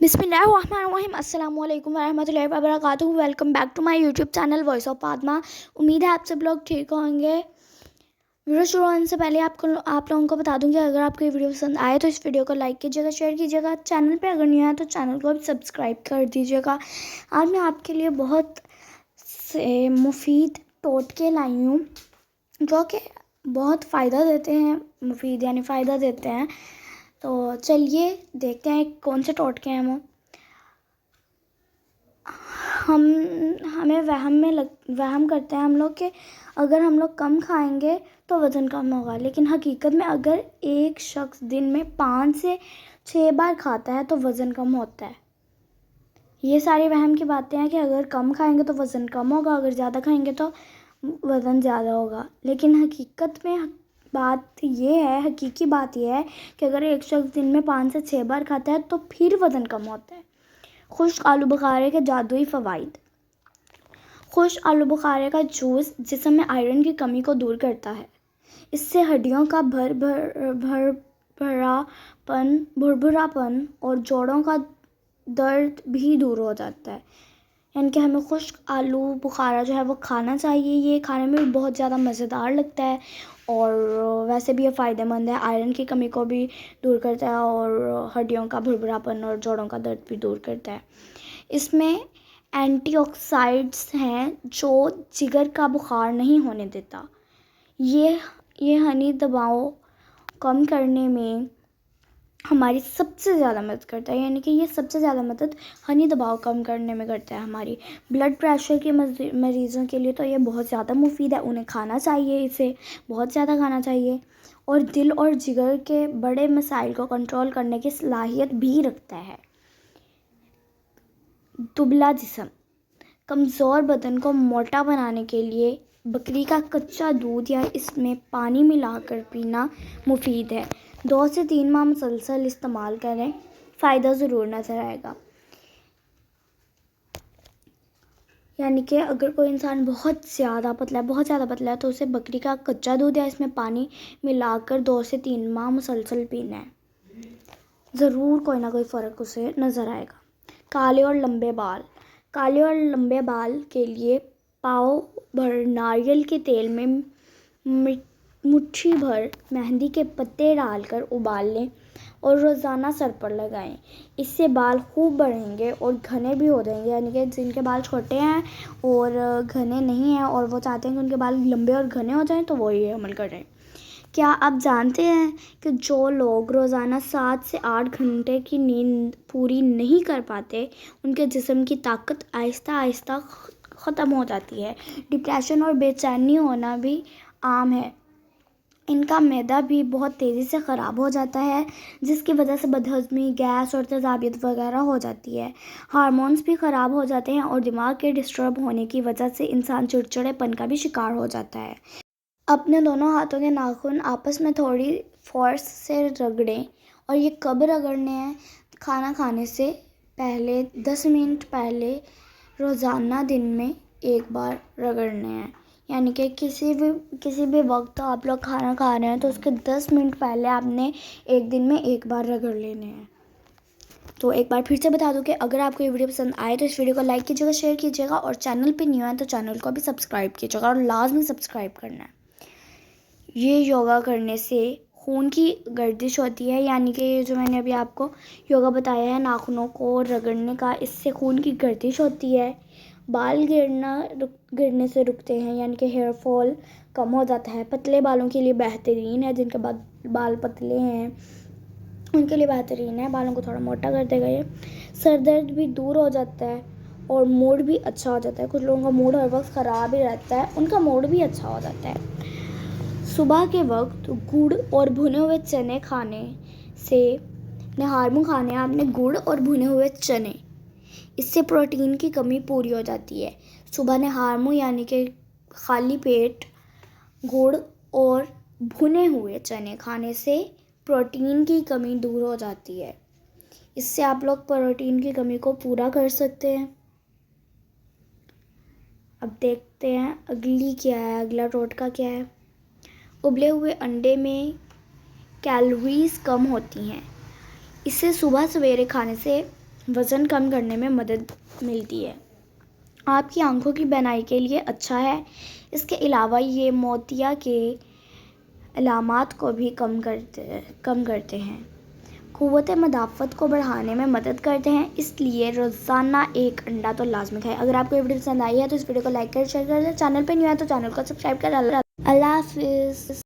बिस्मिल्लाहिर्रहमानिर्रहीम अस्सलाम वालेकुम वरहमतुल्लाहि वबरकातुहू। Welcome back to my YouTube channel voice of Fatima. उम्मीद है आप सब लोग ठीक होंगे। वीडियो शुरू होने से पहले आप लोगों को बता दूं कि अगर आपको ये वीडियो पसंद आए तो इस वीडियो को लाइक कीजिएगा, शेयर कीजिएगा। चैनल पे अगर नहीं आया तो चैनल को भी सब्सक्राइब कर दीजिएगा। आज मैं आपके लिए बहुत से मुफीद टोटके लाई हूँ जो कि बहुत फ़ायदा देते हैं। मुफीद यानी फ़ायदा देते हैं। तो चलिए देखते हैं कौन से टोटके हैं वो। हमें वहम करते हैं हम लोग कि अगर हम लोग कम खाएंगे तो वज़न कम होगा, लेकिन हकीकत में अगर एक शख्स दिन में 5 से 6 बार खाता है तो वज़न कम होता है। ये सारी वहम की बातें हैं कि अगर कम खाएंगे तो वज़न कम होगा, अगर ज़्यादा खाएंगे तो वज़न ज़्यादा होगा। लेकिन हकीकत में हकीकी बात ये है कि अगर एक शख्स दिन में 5 से 6 बार खाता है तो फिर वज़न कम होता है। खुश्क आलू बुखारे के जादुई फ़वाइद। खुश्क आलू बुखारे का जूस जिस्म में आयरन की कमी को दूर करता है। इससे हड्डियों का भुरभुरापन और जोड़ों का दर्द भी दूर हो जाता है। यानी कि हमें खुश्क आलू बुखारा जो है वो खाना चाहिए। ये खाने में भी बहुत ज़्यादा मज़ेदार लगता है और वैसे भी ये फ़ायदेमंद है। आयरन की कमी को भी दूर करता है और हड्डियों का भुरभुरापन और जोड़ों का दर्द भी दूर करता है। इसमें एंटीऑक्सीडेंट्स हैं जो जिगर का बुखार नहीं होने देता। ये हनी दबाव कम करने में हमारी सबसे ज़्यादा मदद करता है। यानी कि ये सबसे ज़्यादा मदद हनी दबाव कम करने में करता है हमारी। ब्लड प्रेशर के मरीज़ों के लिए तो ये बहुत ज़्यादा मुफीद है। उन्हें खाना चाहिए, इसे बहुत ज़्यादा खाना चाहिए। और दिल और जिगर के बड़े मसाइल को कंट्रोल करने की सलाहियत भी रखता है। दुबला जिस्म, कमज़ोर बदन को मोटा बनाने के लिए बकरी का कच्चा दूध या इसमें पानी मिलाकर पीना मुफीद है। 2 से 3 माह मुसलसल इस्तेमाल करें, फ़ायदा ज़रूर नज़र आएगा। यानी कि अगर कोई इंसान बहुत ज़्यादा पतला है तो उसे बकरी का कच्चा दूध या इसमें पानी मिलाकर 2 से 3 माह मुसलसल पीना है। ज़रूर कोई ना कोई फ़र्क उसे नज़र आएगा। काले और लंबे बाल के लिए पाव भर नारियल के तेल में मुट्ठी भर मेहंदी के पत्ते डालकर उबाल लें और रोज़ाना सर पर लगाएं। इससे बाल खूब बढ़ेंगे और घने भी हो जाएंगे। यानी कि जिनके बाल छोटे हैं और घने नहीं हैं और वो चाहते हैं कि उनके बाल लंबे और घने हो जाएं तो वो ये अमल करें। क्या आप जानते हैं कि जो लोग रोज़ाना 7 से 8 घंटे की नींद पूरी नहीं कर पाते उनके जिस्म की ताकत आहिस्ता आहिस्ता ख़त्म हो जाती है। डिप्रेशन और बेचैनी होना भी आम है। इनका मैदा भी बहुत तेज़ी से ख़राब हो जाता है जिसकी वजह से बदहज़मी, गैस और तेज़ाबियत वगैरह हो जाती है। हार्मोन्स भी ख़राब हो जाते हैं और दिमाग के डिस्टर्ब होने की वजह से इंसान चिड़चिड़ेपन का भी शिकार हो जाता है। अपने दोनों हाथों के नाखून आपस में थोड़ी फोर्स से रगड़ें। और ये कब रगड़ने हैं? खाना खाने से पहले 10 मिनट पहले रोज़ाना दिन में एक बार रगड़ने हैं। यानी कि किसी भी वक्त आप लोग खाना खा रहे हैं तो उसके 10 मिनट पहले आपने एक दिन में एक बार रगड़ लेने हैं। तो एक बार फिर से बता दूं कि अगर आपको ये वीडियो पसंद आए तो इस वीडियो को लाइक कीजिएगा, शेयर कीजिएगा और चैनल पे न्यू है तो चैनल को भी सब्सक्राइब कीजिएगा और लाजमी सब्सक्राइब करना है। ये योगा करने से खून की गर्दिश होती है। यानी कि ये जो मैंने अभी आपको योगा बताया है नाखूनों को रगड़ने का, इससे खून की गर्दिश होती है। बाल गिरने से रुकते हैं, यानी कि हेयर फॉल कम हो जाता है। पतले बालों के लिए बेहतरीन है। जिनके बाल पतले हैं उनके लिए बेहतरीन है। बालों को थोड़ा मोटा कर देगा ये। सर दर्द भी दूर हो जाता है और मूड भी अच्छा हो जाता है। कुछ लोगों का मूड हर वक्त ख़राब ही रहता है, उनका मूड भी अच्छा हो जाता है। सुबह के वक्त गुड़ और भुने हुए चने खाने से निहारमू खाने आपने गुड़ और भुने हुए चने, इससे प्रोटीन की कमी पूरी हो जाती है। सुबह निहारमू यानी कि खाली पेट गुड़ और भुने हुए चने खाने से प्रोटीन की कमी दूर हो जाती है। इससे आप लोग प्रोटीन की कमी को पूरा कर सकते हैं। अब देखते हैं अगला टोटका क्या है। उबले हुए अंडे में कैलोरीज कम होती हैं। इसे सुबह सवेरे खाने से وزن کم کرنے میں مدد ملتی ہے۔ آپ کی آنکھوں کی بینائی کے لیے اچھا ہے۔ اس کے علاوہ یہ موتیا کے علامات کو بھی کم کرتے ہیں، قوت مدافعت کو بڑھانے میں مدد کرتے ہیں، اس لیے روزانہ ایک انڈا تو لازمی کھائیں۔ اگر آپ کو یہ ویڈیو پسند آئی ہے تو اس ویڈیو کو لائک کر شیئر کر دیں، چینل پہ نہیں آیا تو چینل کو سبسکرائب کر اللہ حافظ۔